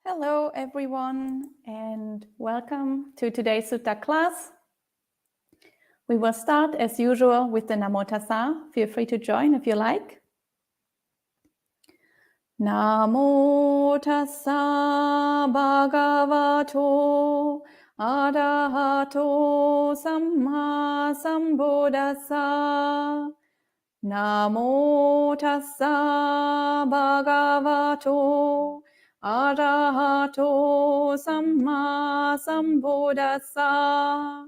Hello everyone and welcome to today's Sutta class. We will start as usual with the Namo Tassa. Feel free to join if you like. Namo Tassa Bhagavato Arahato Samma Sambuddhassa. Namo Tassa Bhagavato Arahato Samma Sambuddhassa.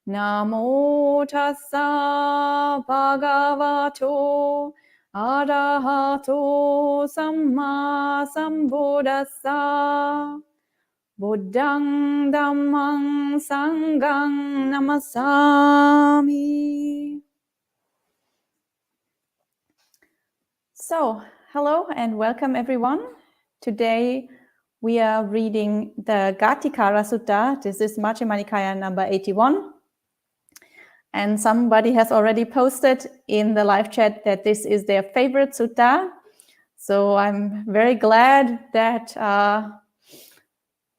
Namo Tassa Bhagavato Arahato Samma Sambuddhassa. Buddhang Dhammang Sanghang Namasami. So, hello and welcome everyone. Today we are reading the Ghaṭikāra Sutta. This is Majjhima Nikaya number 81. And somebody has already posted in the live chat that this is their favorite sutta. So I'm very glad that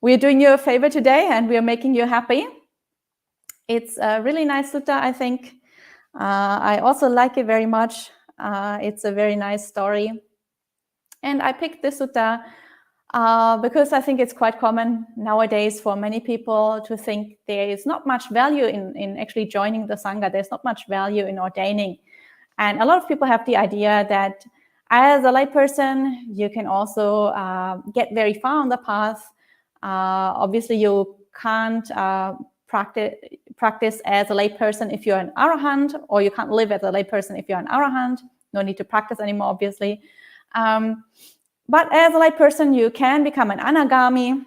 we're doing you a favor today and we are making you happy. It's a really nice sutta, I think. I also like it very much. It's a very nice story. And I picked this sutta because I think it's quite common nowadays for many people to think there is not much value in actually joining the Sangha. There's not much value in ordaining. And a lot of people have the idea that as a layperson, you can also get very far on the path. Obviously, you can't practice as a layperson if you're an arahant, or you can't live as a layperson if you're an arahant. No need to practice anymore, obviously. But as a layperson, you can become an anagami,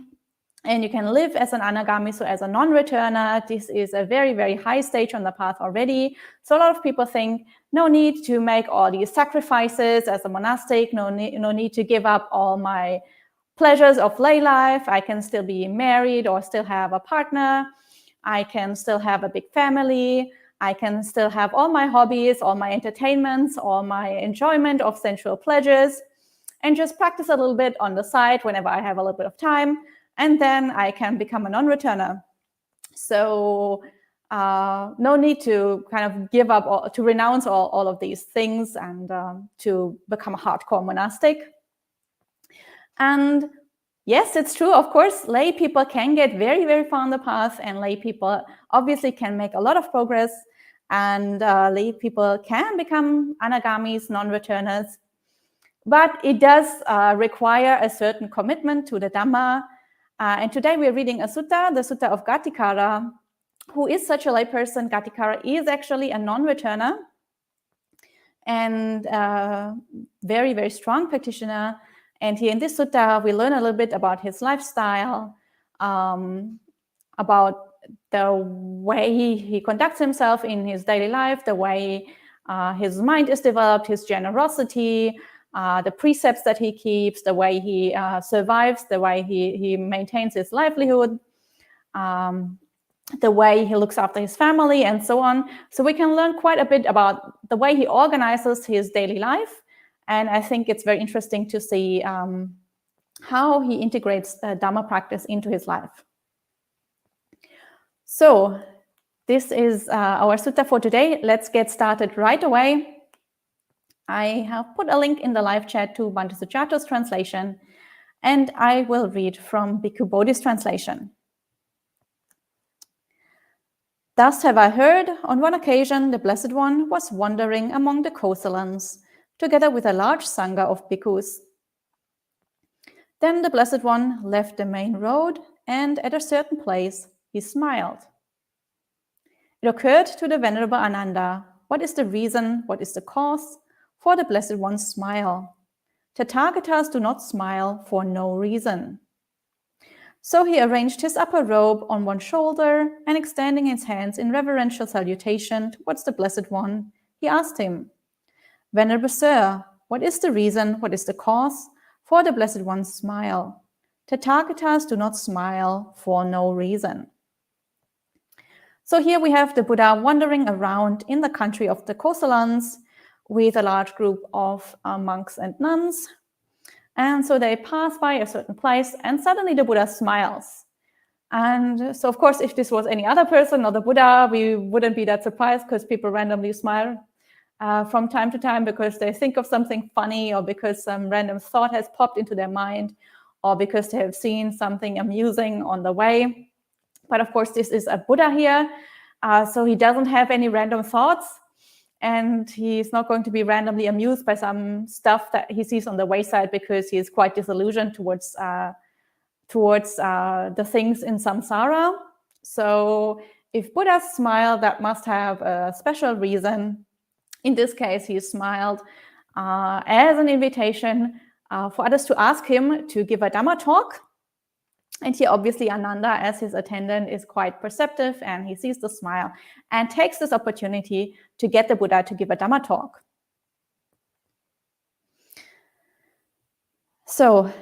and you can live as an anagami, so as a non-returner. This is a very, very high stage on the path already. So a lot of people think, no need to make all these sacrifices as a monastic, no need to give up all my pleasures of lay life. I can still be married or still have a partner. I can still have a big family. I can still have all my hobbies, all my entertainments, all my enjoyment of sensual pleasures, and just practice a little bit on the side whenever I have a little bit of time, and then I can become a non-returner. So no need to kind of give up or to renounce all of these things and to become a hardcore monastic. And yes, it's true, of course, lay people can get very, very far on the path, and lay people obviously can make a lot of progress, and lay people can become anagamis, non-returners. But it does require a certain commitment to the Dhamma. And today we're reading a sutta, the Sutta of Ghaṭikāra. Who is such a layperson? Ghaṭikāra is actually a non-returner and very, very strong practitioner. And here in this sutta, we learn a little bit about his lifestyle, about the way he conducts himself in his daily life, the way his mind is developed, his generosity, the precepts that he keeps, the way he survives, the way he maintains his livelihood, the way he looks after his family, and so on. So we can learn quite a bit about the way he organizes his daily life. And I think it's very interesting to see how he integrates Dhamma practice into his life. So this is our sutta for today. Let's get started right away. I have put a link in the live chat to Bhante Sujato's translation, and I will read from Bhikkhu Bodhi's translation. Thus have I heard, on one occasion the Blessed One was wandering among the Kosalans, together with a large sangha of bhikkhus. Then the Blessed One left the main road, and at a certain place he smiled. It occurred to the Venerable Ananda, what is the reason, what is the cause for the Blessed One's smile? Tathagatas do not smile for no reason. So he arranged his upper robe on one shoulder, and extending his hands in reverential salutation towards the Blessed One, he asked him, Venerable Sir, what is the reason, what is the cause for the Blessed One's smile? Tathagatas do not smile for no reason. So here we have the Buddha wandering around in the country of the Kosalans with a large group of monks and nuns. And so they pass by a certain place, and suddenly the Buddha smiles. And so, of course, if this was any other person or the Buddha, we wouldn't be that surprised, because people randomly smile from time to time because they think of something funny, or because some random thought has popped into their mind, or because they have seen something amusing on the way. But of course, this is a Buddha here, so he doesn't have any random thoughts, and he's not going to be randomly amused by some stuff that he sees on the wayside, because he is quite disillusioned towards the things in samsara. So if Buddhas smile, that must have a special reason. In this case, he smiled as an invitation for others to ask him to give a Dhamma talk. And here, obviously, Ananda, as his attendant, is quite perceptive, and he sees the smile and takes this opportunity to get the Buddha to give a Dhamma talk. So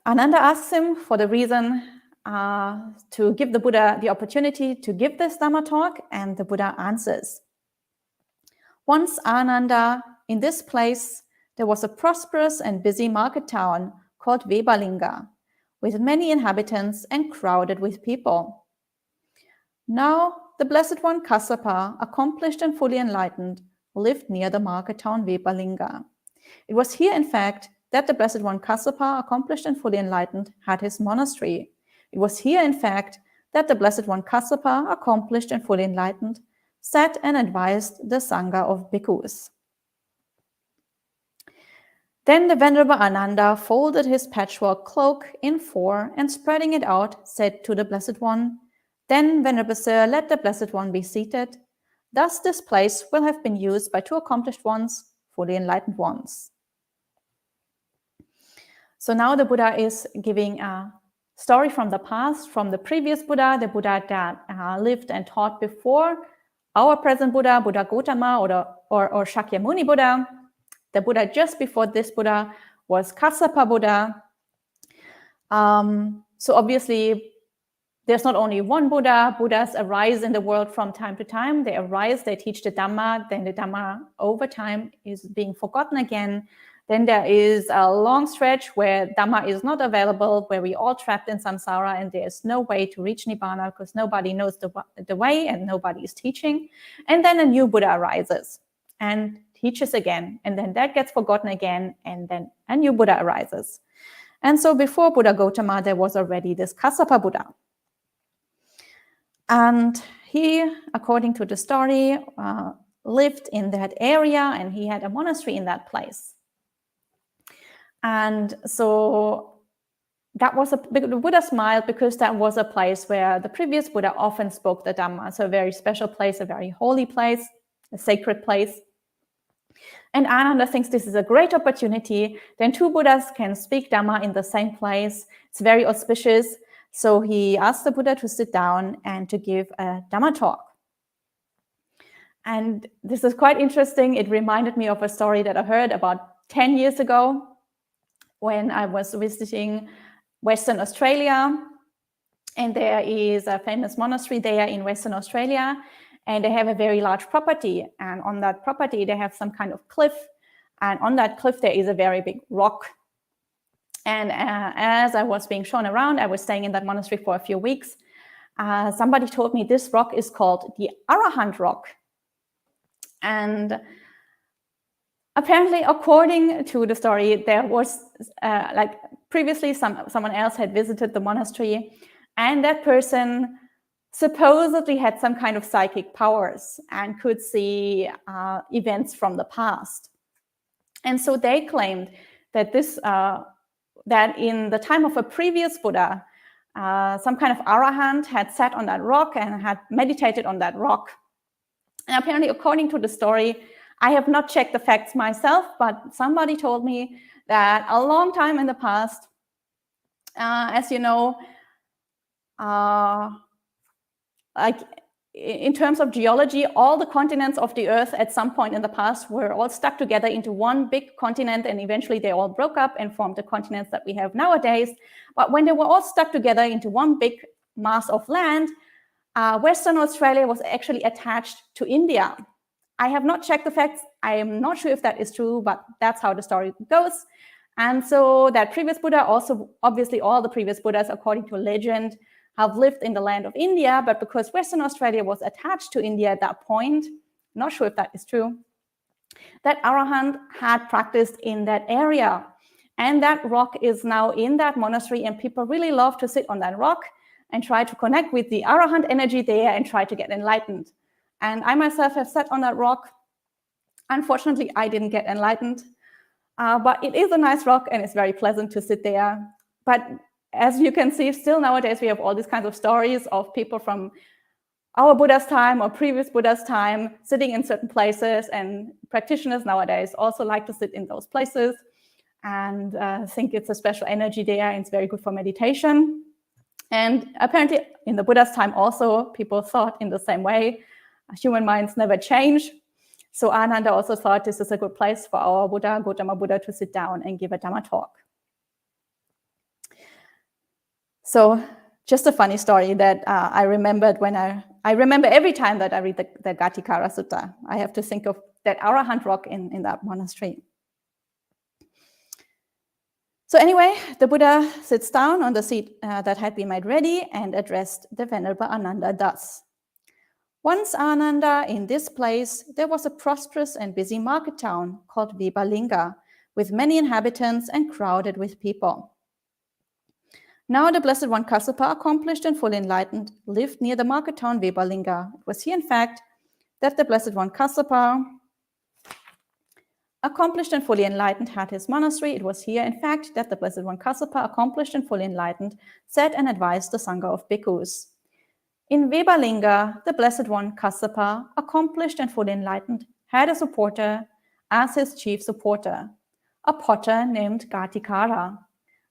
Ananda asks him for the reason to give the Buddha the opportunity to give this Dhamma talk, and the Buddha answers. Once, Ananda, in this place, there was a prosperous and busy market town called Vimalanyani, with many inhabitants and crowded with people. Now, the Blessed One Kassapa, accomplished and fully enlightened, lived near the market town Vimalanyani. It was here, in fact, that the Blessed One Kassapa, accomplished and fully enlightened, had his monastery. It was here, in fact, that the Blessed One Kassapa, accomplished and fully enlightened, sat and advised the Sangha of bhikkhus. Then the Venerable Ananda folded his patchwork cloak in four, and spreading it out, said to the Blessed One, "Then, Venerable Sir, let the Blessed One be seated. Thus this place will have been used by two accomplished ones, fully enlightened ones." So now the Buddha is giving a story from the past, from the previous Buddha, the Buddha that lived and taught before our present Buddha, Buddha Gautama, or Shakyamuni Buddha. The Buddha just before this Buddha was Kassapa Buddha. So obviously, there's not only one Buddha. Buddhas arise in the world from time to time. They arise, they teach the Dhamma, then the Dhamma over time is being forgotten again. Then there is a long stretch where Dhamma is not available, where we're all trapped in samsara, and there's no way to reach Nibbana because nobody knows the way and nobody is teaching. And then a new Buddha arises and teaches again, and then that gets forgotten again, and then a new Buddha arises. And so before Buddha Gautama, there was already this Kassapa Buddha. And he, according to the story, lived in that area, and he had a monastery in that place. And so that was the Buddha smiled because that was a place where the previous Buddha often spoke the Dhamma. So a very special place, a very holy place, a sacred place. And Ananda thinks this is a great opportunity. Then two Buddhas can speak Dhamma in the same place. It's very auspicious. So he asked the Buddha to sit down and to give a Dhamma talk. And this is quite interesting. It reminded me of a story that I heard about 10 years ago when I was visiting Western Australia. And there is a famous monastery there in Western Australia. And they have a very large property. And on that property, they have some kind of cliff. And on that cliff, there is a very big rock. And as I was being shown around, I was staying in that monastery for a few weeks. Somebody told me this rock is called the Arahant Rock. And apparently, according to the story, there was previously someone else had visited the monastery, and that person supposedly had some kind of psychic powers and could see events from the past. And so they claimed that that in the time of a previous Buddha, some kind of arahant had sat on that rock and had meditated on that rock. And apparently, according to the story, I have not checked the facts myself, but somebody told me that a long time in the past, as you know, like in terms of geology, all the continents of the earth at some point in the past were all stuck together into one big continent, and eventually they all broke up and formed the continents that we have nowadays. But when they were all stuck together into one big mass of land, Western Australia was actually attached to India. I have not checked the facts. I am not sure if that is true, but that's how the story goes. And so that previous Buddha, also obviously all the previous Buddhas, according to legend, have lived in the land of India, but because Western Australia was attached to India at that point, not sure if that is true, that Arahant had practiced in that area. And that rock is now in that monastery, and people really love to sit on that rock and try to connect with the Arahant energy there and try to get enlightened. And I myself have sat on that rock. Unfortunately, I didn't get enlightened, but it is a nice rock and it's very pleasant to sit there. But as you can see, still nowadays, we have all these kinds of stories of people from our Buddha's time or previous Buddha's time sitting in certain places, and practitioners nowadays also like to sit in those places and think it's a special energy there and it's very good for meditation. And apparently in the Buddha's time also, people thought in the same way. Human minds never change. So Ananda also thought this is a good place for our Buddha, Gautama Buddha, to sit down and give a Dhamma talk. So just a funny story that I remembered when I remember every time that I read the Ghaṭikāra Sutta, I have to think of that Arahant rock in that monastery. So anyway, the Buddha sits down on the seat that had been made ready and addressed the Venerable Ananda thus. Once, Ananda, in this place, there was a prosperous and busy market town called Vimalanyani, with many inhabitants and crowded with people. Now the Blessed One Kassapa, accomplished and fully enlightened, lived near the market town Vimalanyani. It was here, in fact, that the Blessed One Kassapa, accomplished and fully enlightened, had his monastery. It was here, in fact, that the Blessed One Kassapa, accomplished and fully enlightened, sat and advised the Sangha of bhikkhus. In Vimalanyani, the Blessed One Kassapa, accomplished and fully enlightened, had a supporter as his chief supporter, a potter named Ghaṭikāra.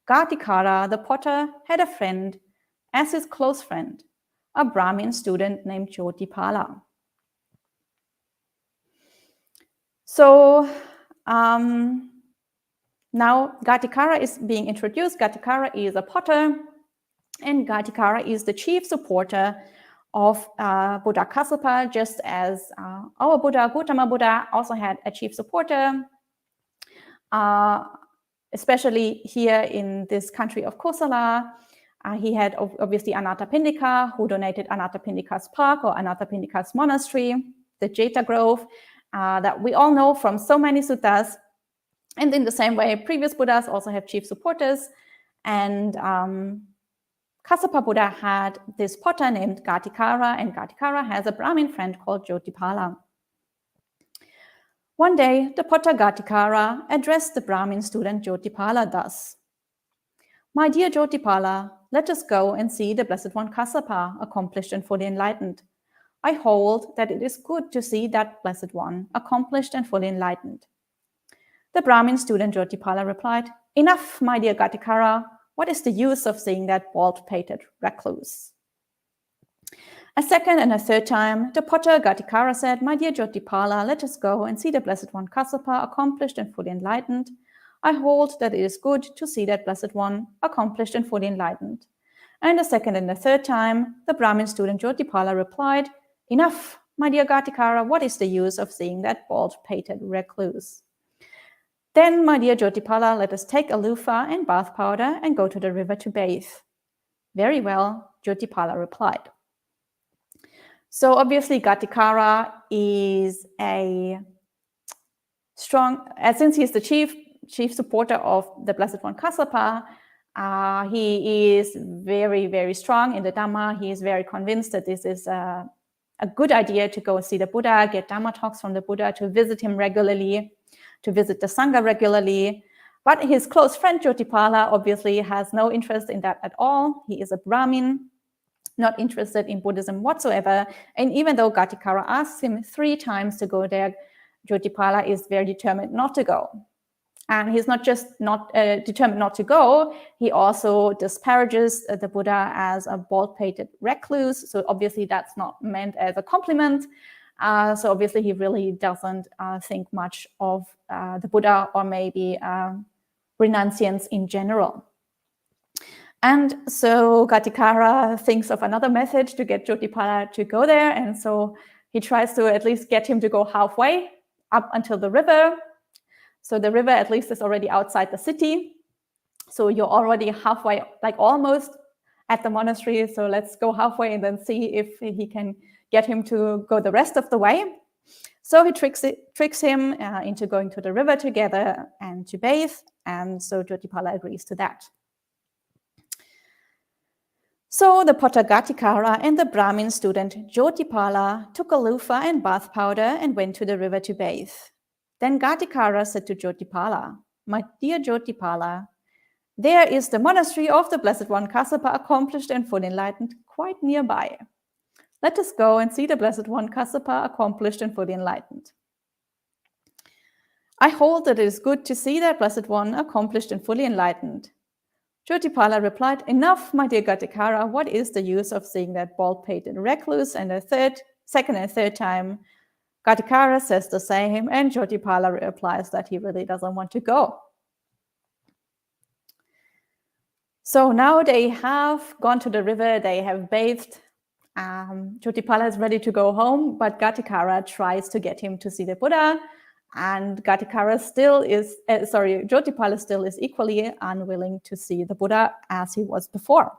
Ghaṭikāra, the potter, had a friend as his close friend, a Brahmin student named Jyotipala. So now Ghaṭikāra is being introduced. Ghaṭikāra is a potter, and Ghaṭikāra is the chief supporter of Buddha Kassapa, just as our Buddha, Gautama Buddha, also had a chief supporter, especially here in this country of Kosala. He had obviously Anathapindika, who donated Anathapindika's park or Anathapindika's monastery, the Jeta Grove, that we all know from so many suttas. And in the same way, previous Buddhas also have chief supporters. And Kassapa Buddha had this potter named Ghaṭikāra, and Ghaṭikāra has a Brahmin friend called Jyotipala. One day, the potter Ghaṭikāra addressed the Brahmin student Jyotipala thus. My dear Jyotipala, let us go and see the Blessed One Kassapa, accomplished and fully enlightened. I hold that it is good to see that Blessed One, accomplished and fully enlightened. The Brahmin student Jyotipala replied, Enough, my dear Ghaṭikāra. What is the use of seeing that bald-pated recluse? A second and a third time, the potter Ghaṭikāra said, My dear Jyotipala, let us go and see the Blessed One Kassapa, accomplished and fully enlightened. I hold that it is good to see that Blessed One, accomplished and fully enlightened. And a second and a third time, the Brahmin student Jyotipala replied, Enough, my dear Ghaṭikāra, what is the use of seeing that bald-pated recluse? Then, my dear Jyotipala, let us take a loofah and bath powder and go to the river to bathe. Very well, Jyotipala replied. So obviously Ghaṭikāra is a strong, since he is the chief supporter of the Blessed One Kassapa, he is very, very strong in the Dhamma. He is very convinced that this is a good idea to go and see the Buddha, get Dhamma talks from the Buddha, to visit him regularly, to visit the Sangha regularly. But his close friend Jyotipala obviously has no interest in that at all. He is a Brahmin, not interested in Buddhism whatsoever. And even though Ghaṭikāra asks him 3 times to go there, Jyotipala is very determined not to go. And he's not just not determined not to go, he also disparages the Buddha as a bald-pated recluse. So obviously that's not meant as a compliment. So obviously he really doesn't think much of the Buddha or maybe renunciants in general. And so Ghaṭikāra thinks of another method to get Jyotipala to go there. And so he tries to at least get him to go halfway up until the river. So the river at least is already outside the city. So you're already halfway, like almost at the monastery. So let's go halfway and then see if he can get him to go the rest of the way. So he tricks him into going to the river together and to bathe. And so Jyotipala agrees to that. So the potter Ghaṭikāra and the Brahmin student Jyotipala took a loofah and bath powder and went to the river to bathe. Then Ghaṭikāra said to Jyotipala, "My dear Jyotipala, there is the monastery of the Blessed One Kassapa, accomplished and fully enlightened, quite nearby. Let us go and see the Blessed One Kassapa, accomplished and fully enlightened." "I hold that it is good to see that Blessed One, accomplished and fully enlightened." Jyotipala replied, "Enough, my dear Ghaṭikāra, what is the use of seeing that bald-pated recluse?" And second and third time, Ghaṭikāra says the same, and Jyotipala replies that he really doesn't want to go. So now they have gone to the river, they have bathed. Jyotipala is ready to go home, but Ghaṭikāra tries to get him to see the Buddha, and Jyotipala still is equally unwilling to see the Buddha as he was before.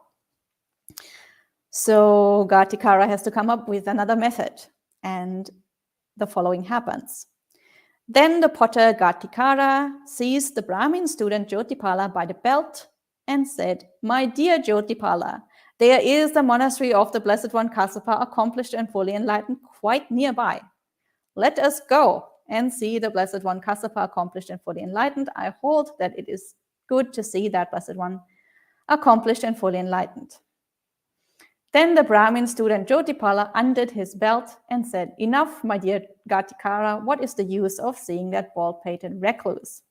So Ghaṭikāra has to come up with another method, and the following happens. Then the potter Ghaṭikāra seized the Brahmin student Jyotipala by the belt and said, "My dear Jyotipala, there is the monastery of the Blessed One Kassapa, accomplished and fully enlightened, quite nearby. Let us go and see the Blessed One Kassapa, accomplished and fully enlightened. I hold that it is good to see that Blessed One, accomplished and fully enlightened." Then the Brahmin student Jyotipala undid his belt and said, "Enough, my dear Ghaṭikāra, what is the use of seeing that bald-pated recluse?"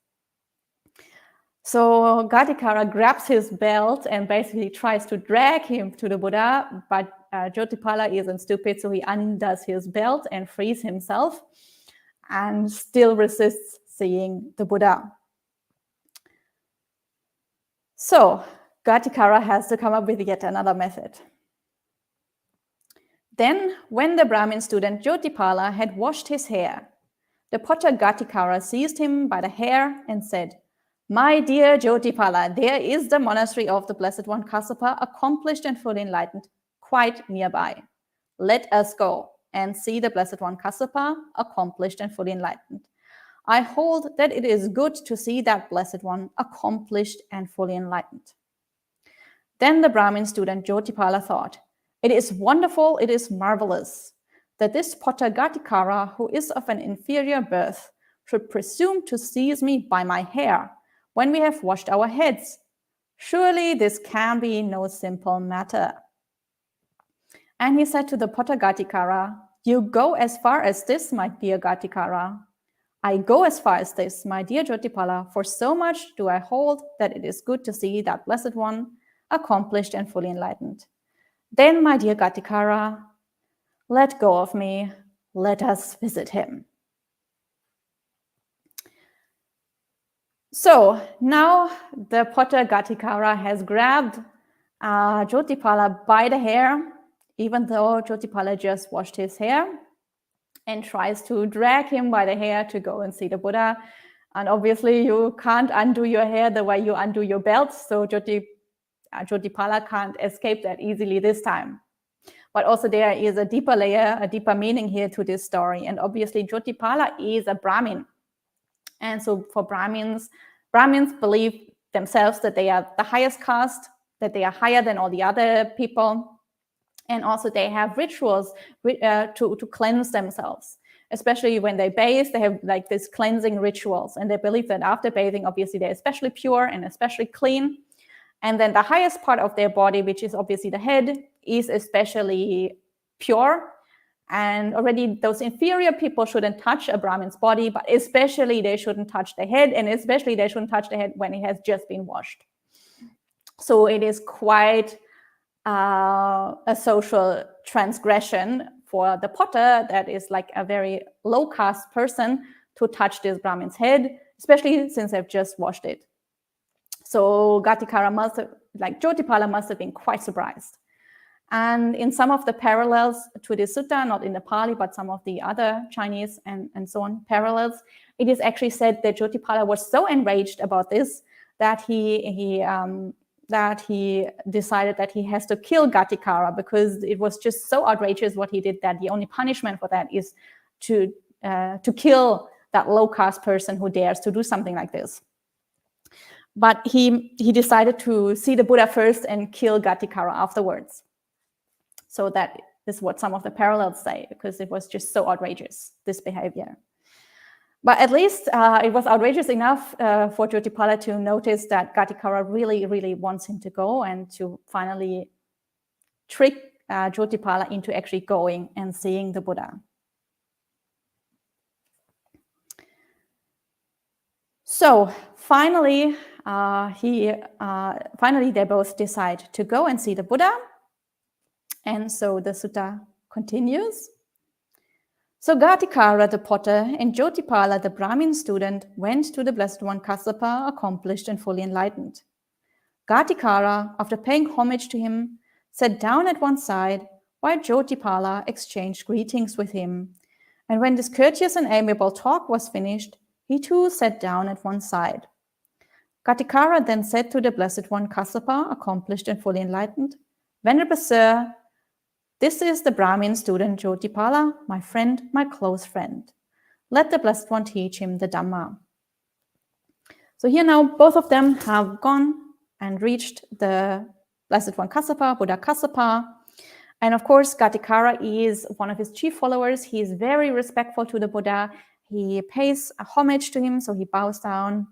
So Ghaṭikāra grabs his belt and basically tries to drag him to the Buddha, but Jyotipala isn't stupid, so he undoes his belt and frees himself and still resists seeing the Buddha. So Ghaṭikāra has to come up with yet another method. Then, when the Brahmin student Jyotipala had washed his hair, the potter Ghaṭikāra seized him by the hair and said, "My dear Jyotipala, there is the monastery of the Blessed One Kassapa, accomplished and fully enlightened, quite nearby. Let us go and see the Blessed One Kassapa, accomplished and fully enlightened. I hold that it is good to see that Blessed One, accomplished and fully enlightened." Then the Brahmin student Jyotipala thought, "It is wonderful, it is marvelous, that this potter Ghaṭikāra, who is of an inferior birth, should presume to seize me by my hair when we have washed our heads. Surely this can be no simple matter." And he said to the potter Ghaṭikāra, "You go as far as this, my dear Ghaṭikāra. I go as far as this, my dear Jyotipala, for so much do I hold that it is good to see that Blessed One, accomplished and fully enlightened. Then, my dear Ghaṭikāra, let go of me, let us visit him." So now the potter Ghaṭikāra has grabbed Jyotipala by the hair, even though Jyotipala just washed his hair, and tries to drag him by the hair to go and see the Buddha. And obviously you can't undo your hair the way you undo your belt, so Jyotipala can't escape that easily this time. But also there is a deeper layer, a deeper meaning here to this story. And obviously Jyotipala is a Brahmin. And so for Brahmins believe themselves that they are the highest caste, that they are higher than all the other people. And also they have rituals to cleanse themselves. Especially when they bathe, they have like this cleansing rituals. And they believe that after bathing, obviously they're especially pure and especially clean. And then the highest part of their body, which is obviously the head, is especially pure. And already those inferior people shouldn't touch a Brahmin's body, but especially they shouldn't touch the head, and especially they shouldn't touch the head when it has just been washed. So it is quite a social transgression for the potter, that is like a very low caste person, to touch this Brahmin's head, especially since they've just washed it. So Ghaṭikāra Jyotipala must have been quite surprised. And in some of the parallels to the sutta, not in the Pali, but some of the other Chinese and so on parallels, it is actually said that Jyotipala was so enraged about this that he decided that he has to kill Ghaṭikāra, because it was just so outrageous what he did that the only punishment for that is to kill that low caste person who dares to do something like this. But he decided to see the Buddha first and kill Ghaṭikāra afterwards. So that is what some of the parallels say, because it was just so outrageous, this behavior. But at least it was outrageous enough for Jyotipala to notice that Ghaṭikāra really, really wants him to go, and to finally trick Jyotipala into actually going and seeing the Buddha. So finally, they both decide to go and see the Buddha. And so the sutta continues. So Ghaṭikāra the potter and Jyotipala the Brahmin student went to the Blessed One Kassapa, accomplished and fully enlightened. Ghaṭikāra, after paying homage to him, sat down at one side, while Jyotipala exchanged greetings with him. And when this courteous and amiable talk was finished, he too sat down at one side. Ghaṭikāra then said to the Blessed One Kassapa, accomplished and fully enlightened, "Venerable Sir, this is the Brahmin student Jyotipala, my friend, my close friend. Let the Blessed One teach him the Dhamma." So here now both of them have gone and reached the Blessed One Kassapa, Buddha Kassapa. And of course, Ghaṭikāra is one of his chief followers. He is very respectful to the Buddha. He pays homage to him, so he bows down.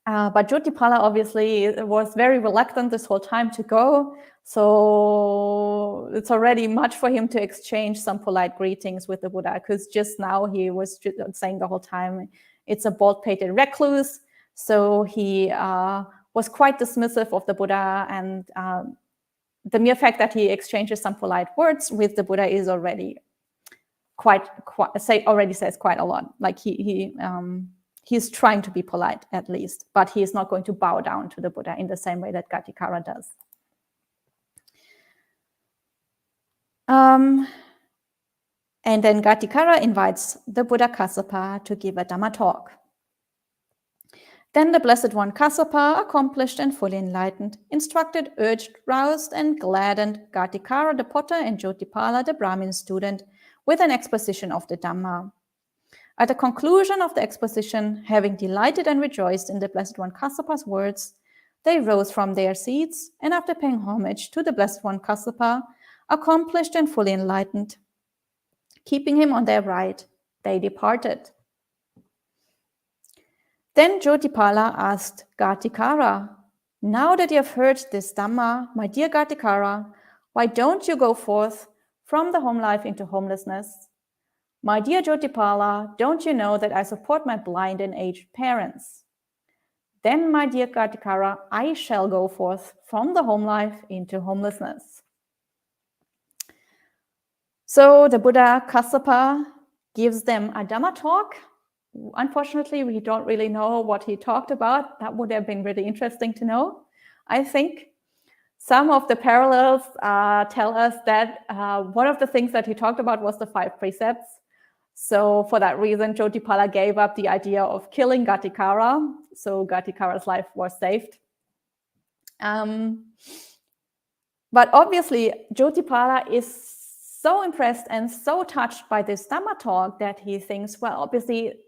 But Jyotipala obviously was very reluctant this whole time to go. So it's already much for him to exchange some polite greetings with the Buddha, because just now he was saying the whole time, it's a bald-pated recluse. So he was quite dismissive of the Buddha, and the mere fact that he exchanges some polite words with the Buddha is already already says quite a lot. Like he's trying to be polite at least, but he is not going to bow down to the Buddha in the same way that Ghaṭikāra does. And then Ghaṭikāra invites the Buddha Kassapa to give a Dhamma talk. Then the Blessed One Kassapa, accomplished and fully enlightened, instructed, urged, roused, and gladdened Ghaṭikāra the potter and Jyotipala the Brahmin student with an exposition of the Dhamma. At the conclusion of the exposition, having delighted and rejoiced in the Blessed One Kassapa's words, they rose from their seats, and after paying homage to the Blessed One Kassapa, accomplished and fully enlightened, keeping him on their right, they departed. Then Jyotipala asked Ghaṭikāra, "Now that you have heard this Dhamma, my dear Ghaṭikāra, why don't you go forth from the home life into homelessness? My dear Jyotipala, don't you know that I support my blind and aged parents? Then, my dear Ghaṭikāra, I shall go forth from the home life into homelessness." So the Buddha Kassapa gives them a Dhamma talk. Unfortunately, we don't really know what he talked about. That would have been really interesting to know, I think. Some of the parallels tell us that one of the things that he talked about was the 5 precepts. So for that reason, Jyotipala gave up the idea of killing Ghaṭikāra. So Ghaṭikāra's life was saved. But obviously, Jyotipala is so impressed and so touched by this Dhamma talk that he thinks, well, obviously,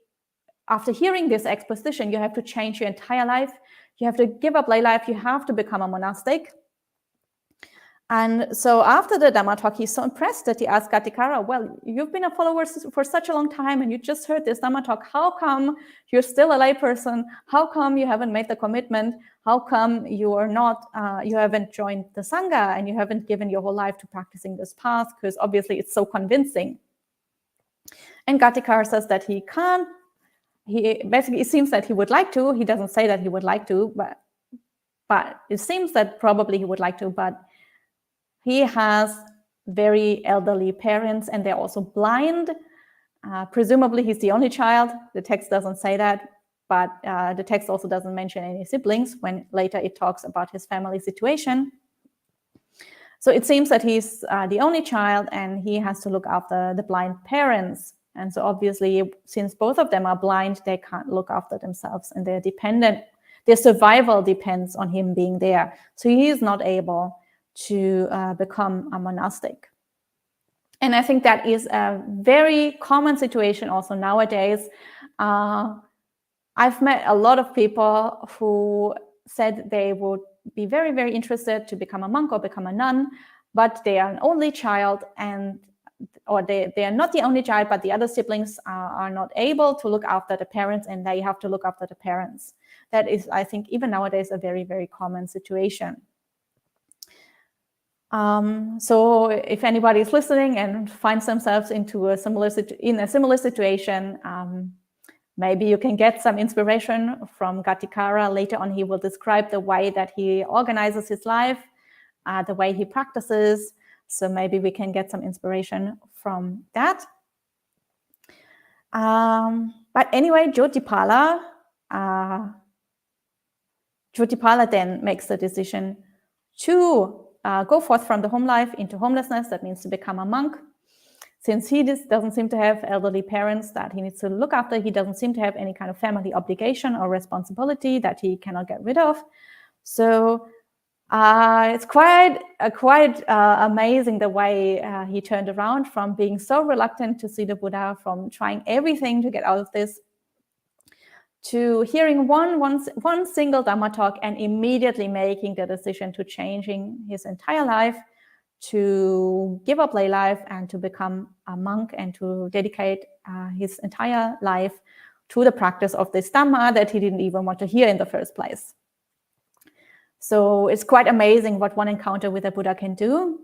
after hearing this exposition, you have to change your entire life. You have to give up lay life. You have to become a monastic. And so after the Dhamma talk, he's so impressed that he asked Ghaṭikāra, well, you've been a follower for such a long time and you just heard this Dhamma talk. How come you're still a layperson? How come you haven't made the commitment? How come you are not, you haven't joined the Sangha and you haven't given your whole life to practicing this path? Because obviously it's so convincing. And Ghaṭikāra says that he can't. It seems that he would like to. He doesn't say that he would like to, but it seems that probably he would like to, but he has very elderly parents and they're also blind. Presumably he's the only child. The text doesn't say that, but the text also doesn't mention any siblings when later it talks about his family situation. So it seems that he's the only child, and he has to look after the blind parents. And so obviously, since both of them are blind, they can't look after themselves, and they're dependent. Their survival depends on him being there. So he is not able to become a monastic. And I think that is a very common situation also nowadays. I've met a lot of people who said they would be very, very interested to become a monk or become a nun, but they are an only child, or they are not the only child, but the other siblings are not able to look after the parents, and they have to look after the parents. That is, I think, even nowadays, a very, very common situation. So if anybody is listening and finds themselves in a similar situation, maybe you can get some inspiration from Ghaṭikāra. Later on, he will describe the way that he organizes his life, the way he practices. So maybe we can get some inspiration from that. But anyway, Ghaṭikāra then makes the decision to go forth from the home life into homelessness. That means to become a monk. Since he doesn't seem to have elderly parents that he needs to look after, he doesn't seem to have any kind of family obligation or responsibility that he cannot get rid of. So it's quite amazing the way he turned around from being so reluctant to see the Buddha, from trying everything to get out of this, to hearing one single Dhamma talk and immediately making the decision to changing his entire life, to give up lay life and to become a monk, and to dedicate his entire life to the practice of this Dhamma that he didn't even want to hear in the first place. So it's quite amazing what one encounter with the Buddha can do.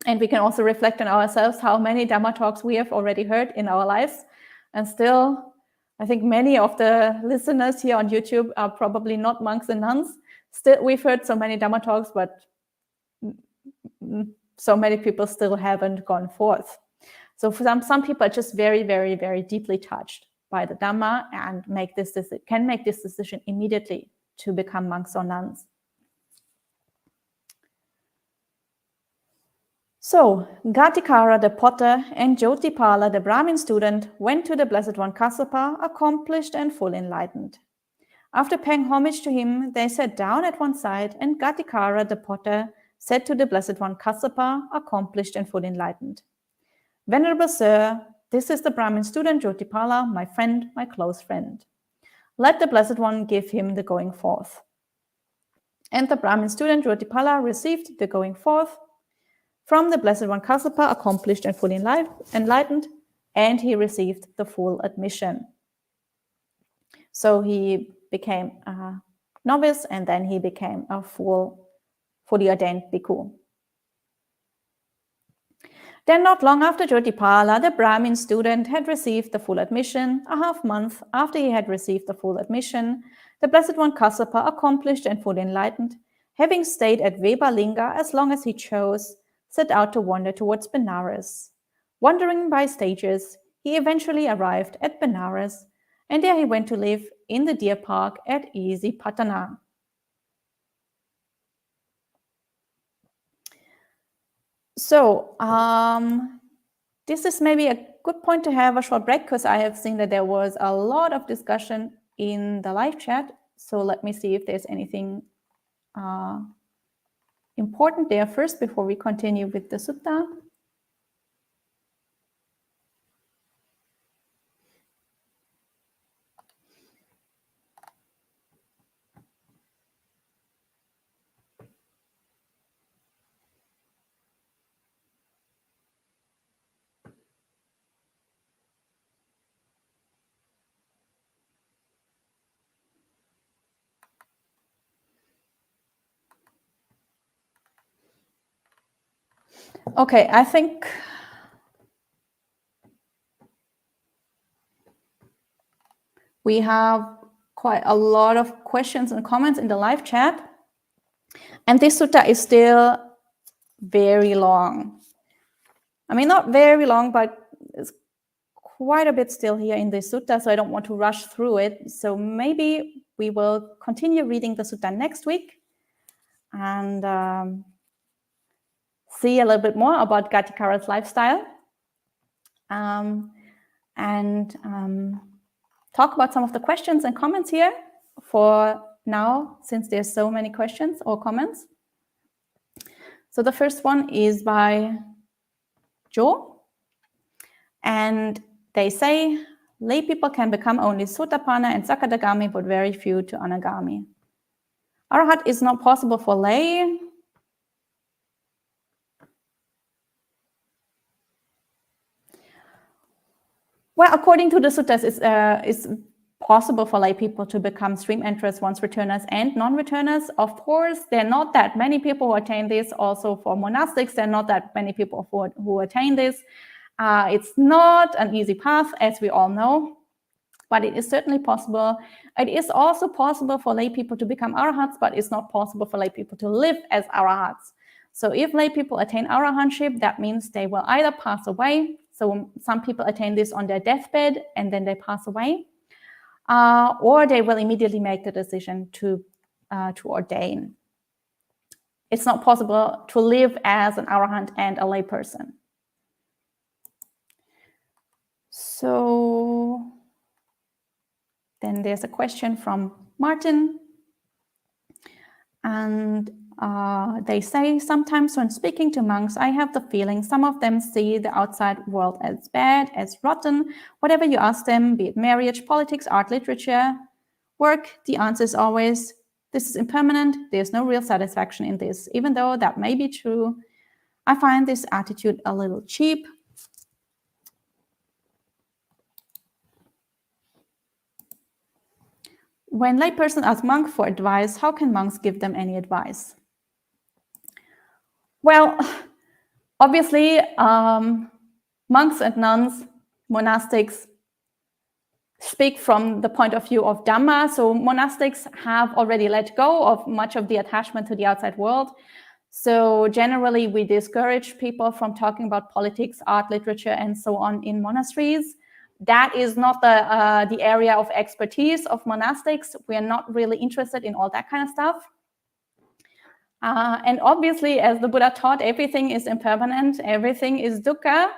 And we can also reflect on ourselves how many Dhamma talks we have already heard in our lives. And still, I think many of the listeners here on YouTube are probably not monks and nuns. Still, we've heard so many Dhamma talks, but so many people still haven't gone forth. So for some people are just very, very, very deeply touched by the Dhamma and can make this decision immediately to become monks or nuns. So Ghaṭikāra the potter and Ghaṭipāla the Brahmin student went to the Blessed One Kassapa, accomplished and full enlightened. After paying homage to him, they sat down at one side, and Ghaṭikāra the potter said to the Blessed One Kassapa, accomplished and full enlightened, "Venerable Sir, this is the Brahmin student Ghaṭipāla, my friend, my close friend. Let the Blessed One give him the going forth." And the Brahmin student Ghaṭipāla received the going forth from the Blessed One Kassapa, accomplished and fully enlightened, and he received the full admission. So he became a novice, and then he became a fully ordained bhikkhu. Then not long after Ghaṭipāla, the Brahmin student had received the full admission. A half month after he had received the full admission, the Blessed One Kassapa, accomplished and fully enlightened, having stayed at Vimalanyani as long as he chose, set out to wander towards Benares. Wandering by stages, he eventually arrived at Benares, and there he went to live in the deer park at Isipatana. So this is maybe a good point to have a short break, because I have seen that there was a lot of discussion in the live chat. So let me see if there's anything important there first before we continue with the sutta. Okay, I think we have quite a lot of questions and comments in the live chat. And this sutta is still very long. I mean, not very long, but it's quite a bit still here in this sutta, so I don't want to rush through it. So maybe we will continue reading the sutta next week. And see a little bit more about Ghaṭikāra's lifestyle and talk about some of the questions and comments here for now, since there's so many questions or comments. So the first one is by Joe, and they say, lay people can become only Sotapanna and Sakadagami, but very few to Anagami. Arahat is not possible for lay. Well, according to the suttas, it's possible for lay people to become stream enterers, once returners, and non-returners. Of course, there are not that many people who attain this. Also for monastics, there are not that many people who attain this. It's not an easy path, as we all know, but it is certainly possible. It is also possible for lay people to become arahats, but it's not possible for lay people to live as arahats. So if lay people attain arahantship, that means they will either pass away. So some people attain this on their deathbed and then they pass away, or they will immediately make the decision to ordain. It's not possible to live as an arahant and a lay person. So then there's a question from Martin, and they say, sometimes when speaking to monks, I have the feeling some of them see the outside world as bad, as rotten. Whatever you ask them, be it marriage, politics, art, literature, work, the answer is always, this is impermanent, there's no real satisfaction in this. Even though that may be true, I find this attitude a little cheap. When laypersons ask monks for advice, how can monks give them any advice? Well, obviously, monks and nuns, monastics, speak from the point of view of Dhamma. So monastics have already let go of much of the attachment to the outside world. So generally, we discourage people from talking about politics, art, literature, and so on in monasteries. That is not the area of expertise of monastics. We are not really interested in all that kind of stuff. And obviously, as the Buddha taught, everything is impermanent, everything is dukkha.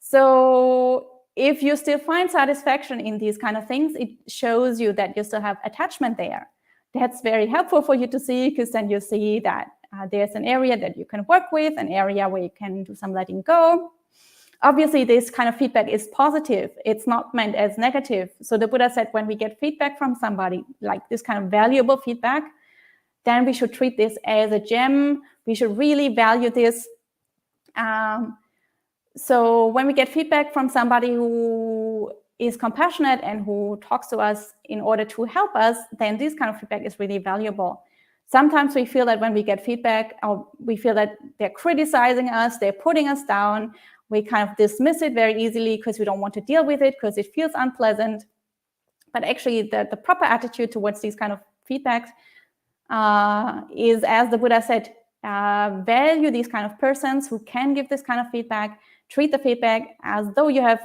So if you still find satisfaction in these kind of things, it shows you that you still have attachment there. That's very helpful for you to see, because then you see that there's an area that you can work with, an area where you can do some letting go. Obviously, this kind of feedback is positive. It's not meant as negative. So the Buddha said, when we get feedback from somebody, like this kind of valuable feedback, then we should treat this as a gem. We should really value this. So when we get feedback from somebody who is compassionate and who talks to us in order to help us, then this kind of feedback is really valuable. Sometimes we feel that when we get feedback, or we feel that they're criticizing us, they're putting us down, we kind of dismiss it very easily because we don't want to deal with it, because it feels unpleasant. But actually, the proper attitude towards these kind of feedbacks is, as the Buddha said, value these kind of persons who can give this kind of feedback, treat the feedback as though you have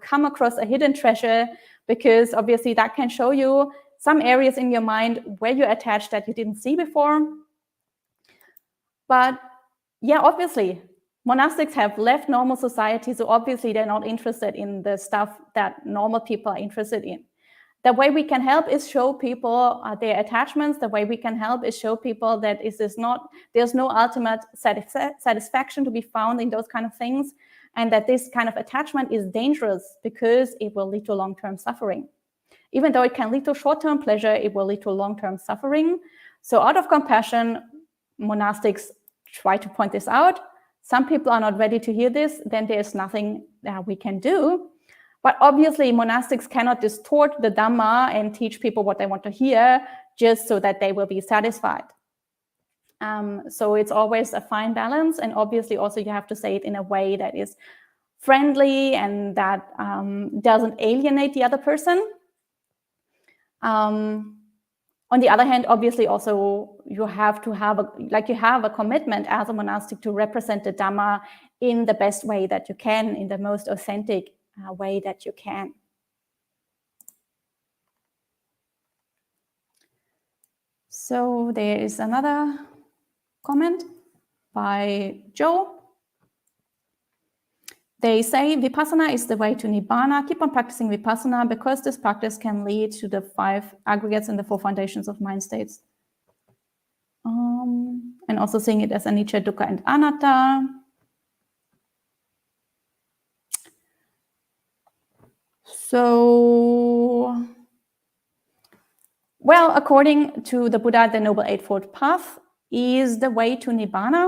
come across a hidden treasure, because obviously that can show you some areas in your mind where you're attached that you didn't see before. But yeah, obviously, monastics have left normal society, so obviously they're not interested in the stuff that normal people are interested in. The way we can help is show people their attachments. The way we can help is show people that there's no ultimate satisfaction to be found in those kind of things, and that this kind of attachment is dangerous because it will lead to long-term suffering. Even though it can lead to short-term pleasure, it will lead to long-term suffering. So out of compassion, monastics try to point this out. Some people are not ready to hear this, then there's nothing that we can do. But obviously, monastics cannot distort the Dhamma and teach people what they want to hear just so that they will be satisfied. So it's always a fine balance. And obviously, also, you have to say it in a way that is friendly and that doesn't alienate the other person. On the other hand, obviously, also, you have to have a commitment as a monastic to represent the Dhamma in the best way that you can, in the most authentic way that you can. So there is another comment by Joe. They say Vipassana is the way to Nibbana. Keep on practicing Vipassana because this practice can lead to the 5 aggregates and the 4 foundations of mind states. And also seeing it as anicca, dukkha, and anatta. So, well, according to the Buddha, the Noble Eightfold Path is the way to Nibbana.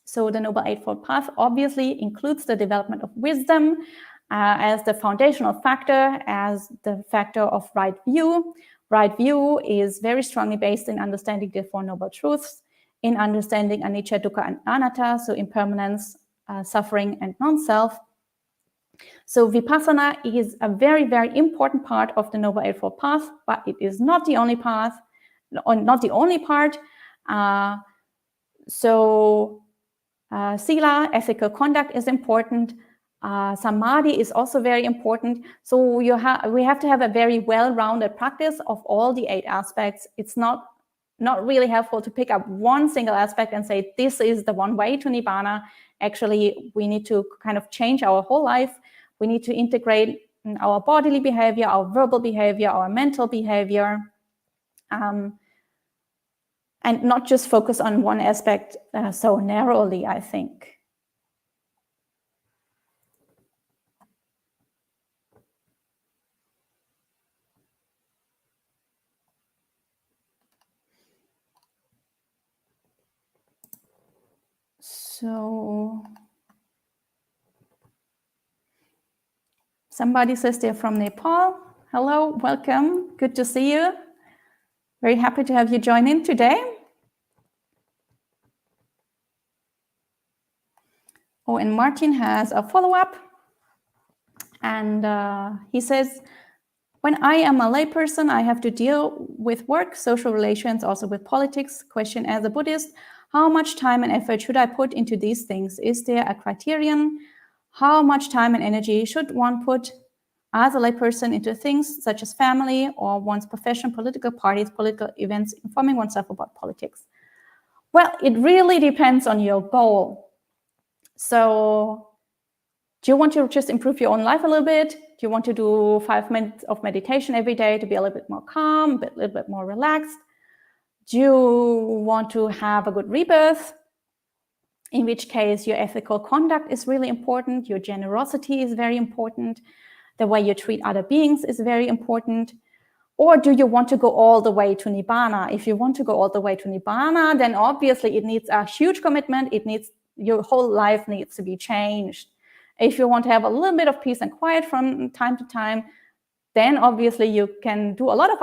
So the Noble Eightfold Path obviously includes the development of wisdom as the foundational factor, as the factor of right view. Right view is very strongly based in understanding the 4 Noble Truths, in understanding anicca, dukkha, and anatta, so impermanence, suffering, and non-self. So Vipassana is a very, very important part of the Noble Eightfold Path, but it is not the only path, or not the only part. Sila, ethical conduct, is important. Samadhi is also very important. So we have to have a very well-rounded practice of all the 8 aspects. It's not really helpful to pick up one single aspect and say, this is the one way to Nibbana. Actually, we need to kind of change our whole life. We need to integrate our bodily behavior, our verbal behavior, our mental behavior, and not just focus on one aspect so narrowly, I think. So somebody says they're from Nepal. Hello, welcome. Good to see you. Very happy to have you join in today. Oh, and Martin has a follow-up. And he says, when I am a layperson, I have to deal with work, social relations, also with politics. Question as a Buddhist, how much time and effort should I put into these things? Is there a criterion? How much time and energy should one put as a layperson into things such as family or one's profession, political parties, political events, informing oneself about politics? Well, it really depends on your goal. So do you want to just improve your own life a little bit? Do you want to do 5 minutes of meditation every day to be a little bit more calm, a little bit more relaxed? Do you want to have a good rebirth? In which case your ethical conduct is really important. Your generosity is very important. The way you treat other beings is very important. Or do you want to go all the way to Nibbana? If you want to go all the way to Nibbana, then obviously it needs a huge commitment. Your whole life needs to be changed. If you want to have a little bit of peace and quiet from time to time, then obviously you can do a lot of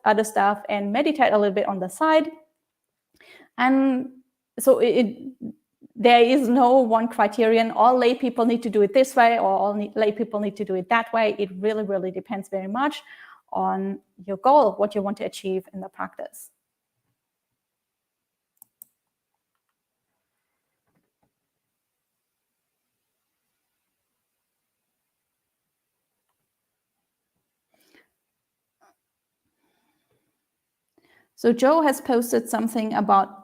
other stuff and meditate a little bit on the side. And so there is no one criterion. All lay people need to do it this way, or all lay people need to do it that way. It really, really depends very much on your goal, what you want to achieve in the practice. So Joe has posted something about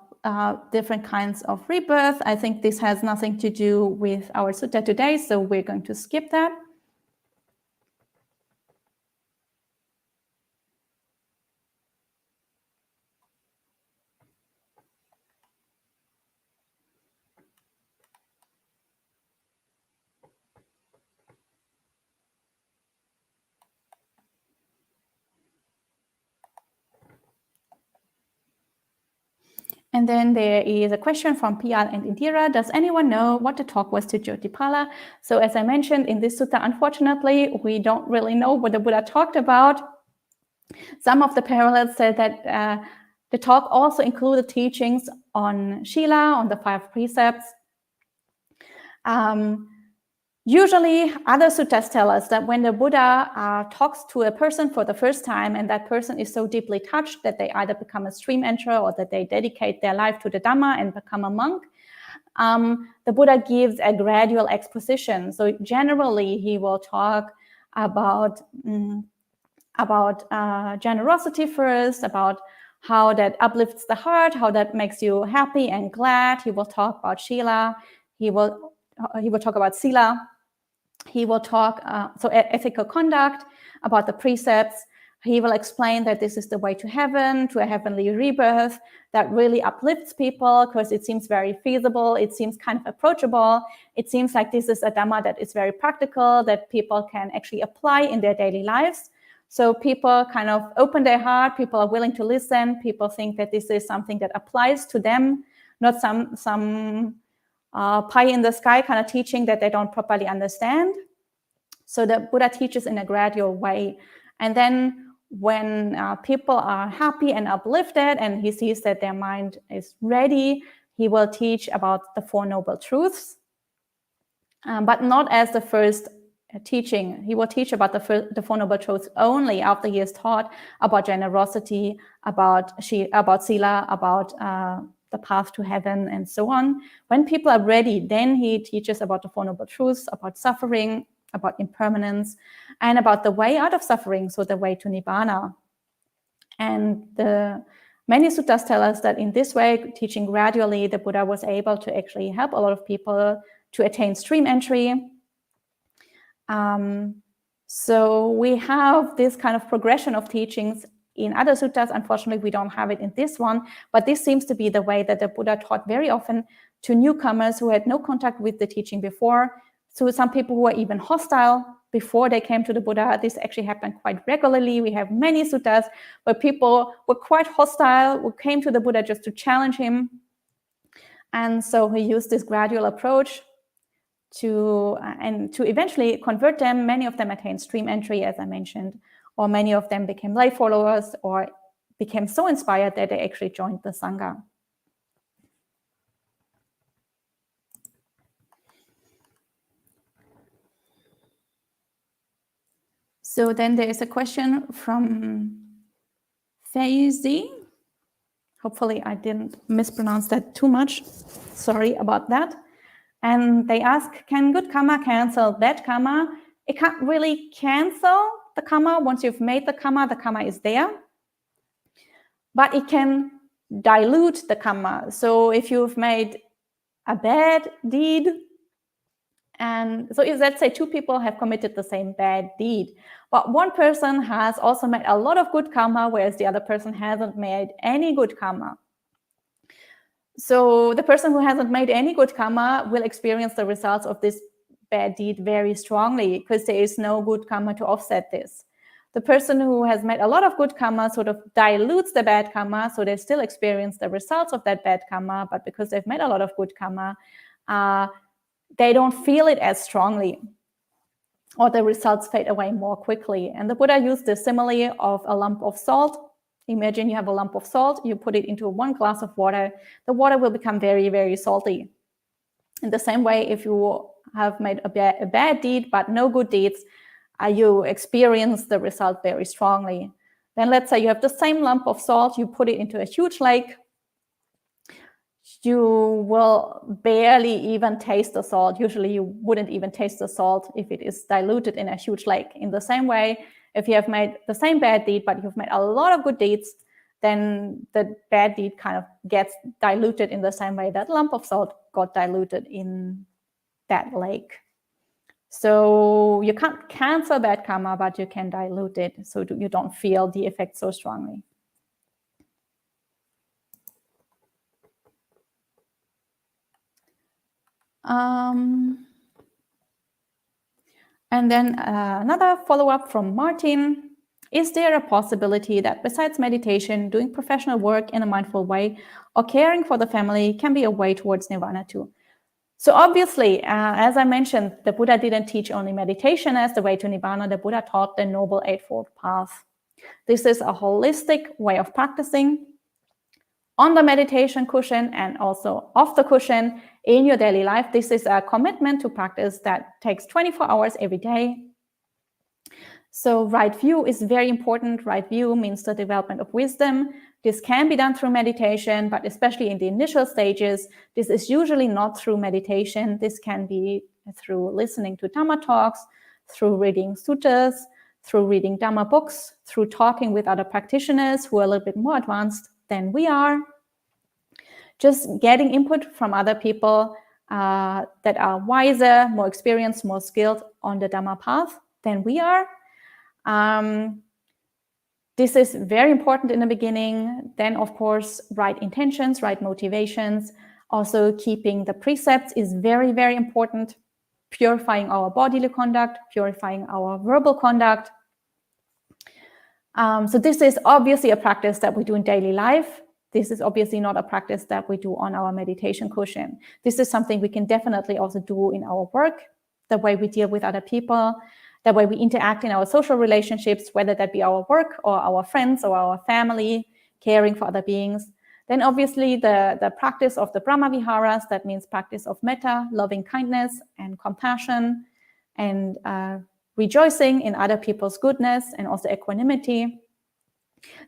different kinds of rebirth. I think this has nothing to do with our sutta today, so we're going to skip that. And then there is a question from Piyal and Indira. Does anyone know what the talk was to Jyotipala? So as I mentioned in this sutta, unfortunately, we don't really know what the Buddha talked about. Some of the parallels said that the talk also included teachings on Shila, on the 5 precepts. Usually, other suttas tell us that when the Buddha talks to a person for the first time, and that person is so deeply touched that they either become a stream enterer or that they dedicate their life to the Dhamma and become a monk, the Buddha gives a gradual exposition. So generally, he will talk about generosity first, about how that uplifts the heart, how that makes you happy and glad. He will talk about Shila. He will talk about Sila. He will talk ethical conduct, about the precepts. He will explain that this is the way to heaven, to a heavenly rebirth that really uplifts people because it seems very feasible. It seems kind of approachable. It seems like this is a Dhamma that is very practical, that people can actually apply in their daily lives. So people kind of open their heart. People are willing to listen. People think that this is something that applies to them, not some pie in the sky kind of teaching that they don't properly understand. So the Buddha teaches in a gradual way. And then when people are happy and uplifted and he sees that their mind is ready, he will teach about the Four Noble Truths, but not as the first teaching. He will teach about the Four Noble Truths only after he has taught about generosity, about Sila, about the path to heaven, and so on. When people are ready, then he teaches about the Four Noble Truths, about suffering, about impermanence, and about the way out of suffering, so the way to Nibbana. And many suttas tell us that in this way, teaching gradually, the Buddha was able to actually help a lot of people to attain stream entry. So we have this kind of progression of teachings in other suttas. Unfortunately, we don't have it in this one, but this seems to be the way that the Buddha taught very often to newcomers who had no contact with the teaching before. So some people who were even hostile before they came to the Buddha, this actually happened quite regularly. We have many suttas where people were quite hostile, who came to the Buddha just to challenge him. And so he used this gradual approach to eventually convert them. Many of them attained stream entry, as I mentioned, or many of them became lay followers or became so inspired that they actually joined the Sangha. So then there is a question from Faizi. Hopefully I didn't mispronounce that too much. Sorry about that. And they ask, can good karma cancel bad karma? It can't really cancel the karma. Once you've made the karma is there. But it can dilute the karma. So if you've made a bad deed, and so if, let's say, two people have committed the same bad deed, but one person has also made a lot of good karma, whereas the other person hasn't made any good karma. So the person who hasn't made any good karma will experience the results of this bad deed very strongly because there is no good karma to offset this. The person who has made a lot of good karma sort of dilutes the bad karma, so they still experience the results of that bad karma, but because they've made a lot of good karma, they don't feel it as strongly, or the results fade away more quickly. And the Buddha used the simile of a lump of salt. Imagine you have a lump of salt, you put it into 1 glass of water, the water will become very, very salty. In the same way, if you have made a bad deed but no good deeds, you experience the result very strongly. Then let's say you have the same lump of salt, you put it into a huge lake, you will barely even taste the salt. Usually you wouldn't even taste the salt if it is diluted in a huge lake. In the same way, if you have made the same bad deed, but you've made a lot of good deeds, then the bad deed kind of gets diluted in the same way that lump of salt got diluted in that lake. So you can't cancel bad karma, but you can dilute it so you don't feel the effect so strongly. And then another follow-up from Martin. Is there a possibility that besides meditation, doing professional work in a mindful way or caring for the family can be a way towards nirvana too? So obviously, as I mentioned, the Buddha didn't teach only meditation as the way to nibbana. The Buddha taught the Noble Eightfold Path. This is a holistic way of practicing on the meditation cushion and also off the cushion in your daily life. This is a commitment to practice that takes 24 hours every day. So right view is very important. Right view means the development of wisdom. This can be done through meditation, but especially in the initial stages, this is usually not through meditation. This can be through listening to Dhamma talks, through reading suttas, through reading Dhamma books, through talking with other practitioners who are a little bit more advanced than we are, just getting input from other people that are wiser, more experienced, more skilled on the Dhamma path than we are. This is very important in the beginning. Then, of course, right intentions, right motivations. Also, keeping the precepts is very, very important. Purifying our bodily conduct, purifying our verbal conduct. So this is obviously a practice that we do in daily life. This is obviously not a practice that we do on our meditation cushion. This is something we can definitely also do in our work, the way we deal with other people, the way we interact in our social relationships, whether that be our work or our friends or our family, caring for other beings. Then obviously the practice of the Brahma Viharas, that means practice of metta, loving kindness and compassion, and rejoicing in other people's goodness, and also equanimity.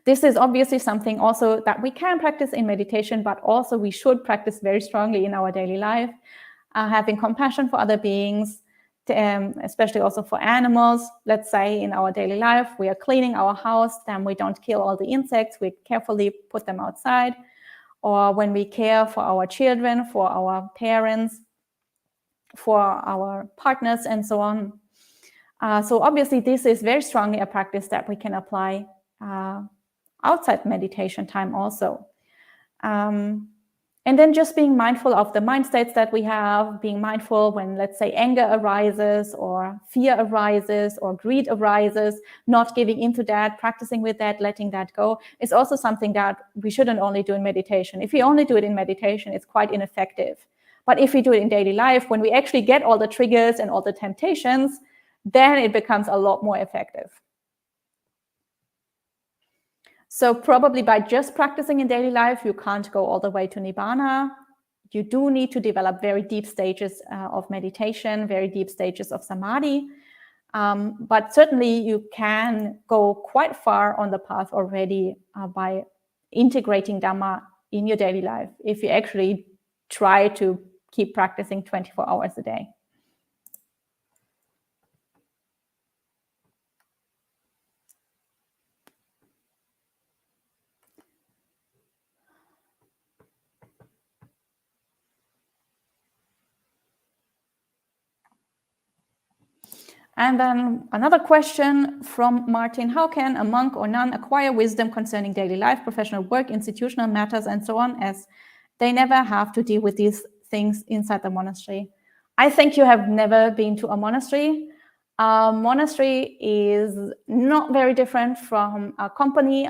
This is obviously something also that we can practice in meditation, but also we should practice very strongly in our daily life. Having compassion for other beings, especially also for animals. Let's say in our daily life, we are cleaning our house, then we don't kill all the insects, we carefully put them outside. Or when we care for our children, for our parents, for our partners, and so on. So obviously, this is very strongly a practice that we can apply outside meditation time also. And then just being mindful of the mind states that we have, being mindful when, let's say, anger arises or fear arises or greed arises, not giving into that, practicing with that, letting that go, is also something that we shouldn't only do in meditation. If we only do it in meditation, it's quite ineffective. But if we do it in daily life, when we actually get all the triggers and all the temptations, then it becomes a lot more effective. So probably by just practicing in daily life, you can't go all the way to Nibbana. You do need to develop very deep stages of meditation, very deep stages of samadhi. But certainly you can go quite far on the path already by integrating Dhamma in your daily life, if you actually try to keep practicing 24 hours a day. And then another question from Martin: how can a monk or nun acquire wisdom concerning daily life, professional work, institutional matters, and so on, as they never have to deal with these things inside the monastery? I think you have never been to a monastery. A monastery is not very different from a company,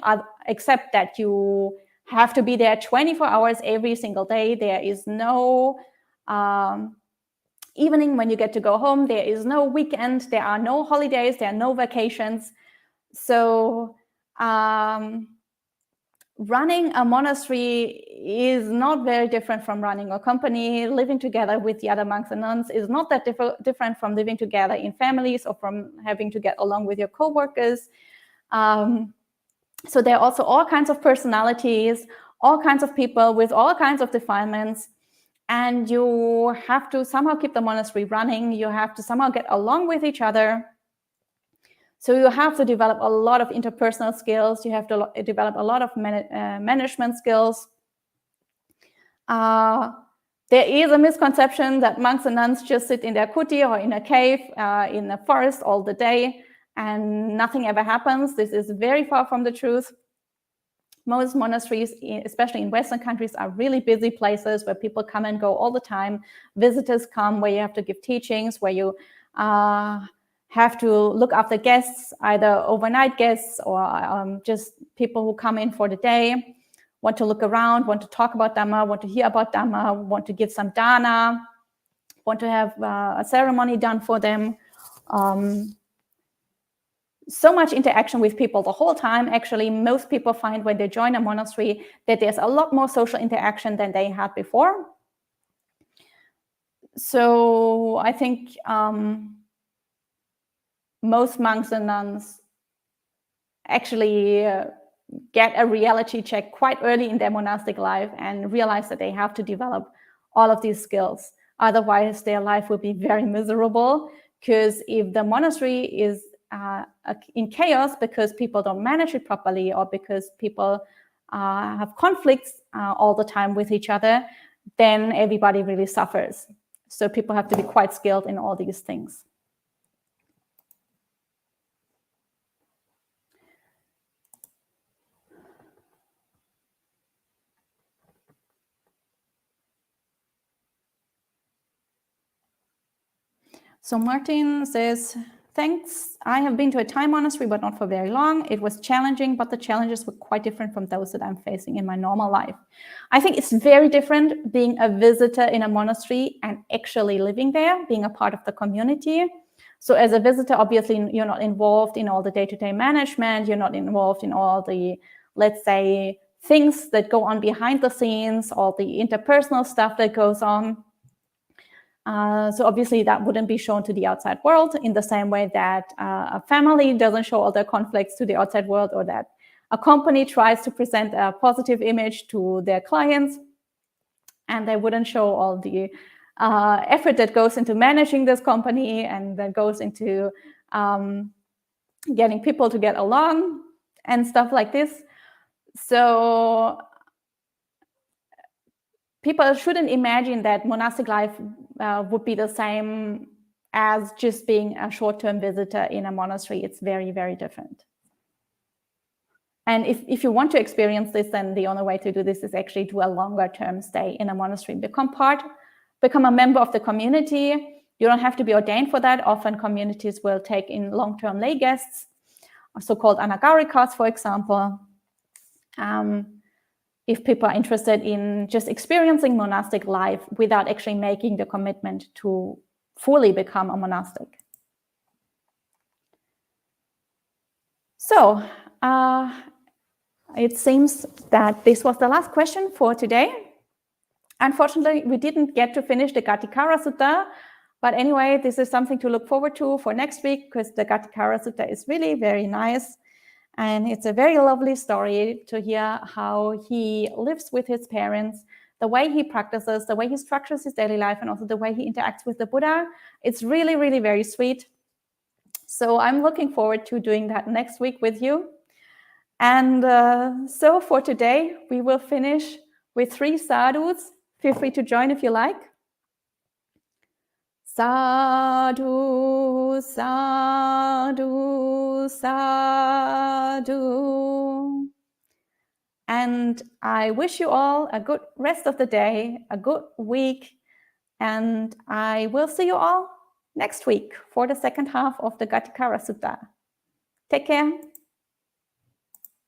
except that you have to be there 24 hours every single day. There is no evening when you get to go home. There is no weekend. There are no holidays. There are no vacations. So running a monastery is not very different from running a company. Living together with the other monks and nuns is not that different from living together in families or from having to get along with your co-workers. So there are also all kinds of personalities, all kinds of people with all kinds of defilements. And you have to somehow keep the monastery running. You have to somehow get along with each other. So you have to develop a lot of interpersonal skills. You have to develop a lot of management skills. There is a misconception that monks and nuns just sit in their kuti or in a cave in a forest all the day and nothing ever happens. This is very far from the truth. Most monasteries, especially in Western countries, are really busy places where people come and go all the time. Visitors come, where you have to give teachings, where you have to look after guests, either overnight guests or just people who come in for the day, want to look around, want to talk about Dhamma, want to hear about Dhamma, want to give some dana, want to have a ceremony done for them. So much interaction with people the whole time. Actually, most people find when they join a monastery that there's a lot more social interaction than they had before. So I think most monks and nuns actually get a reality check quite early in their monastic life and realize that they have to develop all of these skills. Otherwise, their life will be very miserable, because if the monastery is in chaos because people don't manage it properly, or because people have conflicts all the time with each other, then everybody really suffers. So people have to be quite skilled in all these things. So Martin says, thanks. I have been to a Thai monastery, but not for very long. It was challenging, but the challenges were quite different from those that I'm facing in my normal life. I think it's very different being a visitor in a monastery and actually living there, being a part of the community. So as a visitor, obviously, you're not involved in all the day-to-day management. You're not involved in all the, let's say, things that go on behind the scenes, all the interpersonal stuff that goes on. So obviously that wouldn't be shown to the outside world in the same way that a family doesn't show all their conflicts to the outside world, or that a company tries to present a positive image to their clients, and they wouldn't show all the effort that goes into managing this company and that goes into getting people to get along and stuff like this. So people shouldn't imagine that monastic life would be the same as just being a short-term visitor in a monastery. It's very, very different. And if you want to experience this, then the only way to do this is actually do a longer-term stay in a monastery. Become a member of the community. You don't have to be ordained for that. Often communities will take in long-term lay guests, so-called anagarikas, for example. If people are interested in just experiencing monastic life without actually making the commitment to fully become a monastic. So it seems that this was the last question for today. Unfortunately, we didn't get to finish the Ghaṭikāra Sutta, but anyway, this is something to look forward to for next week, because the Ghaṭikāra Sutta is really very nice. And it's a very lovely story to hear how he lives with his parents, the way he practices, the way he structures his daily life, and also the way he interacts with the Buddha. It's really, really very sweet. So I'm looking forward to doing that next week with you. And so for today, we will finish with 3 sadhus. Feel free to join if you like. Sadhu, sadhu, sadhu. And I wish you all a good rest of the day, a good week, and I will see you all next week for the second half of the Ghaṭikāra Sutta. Take care.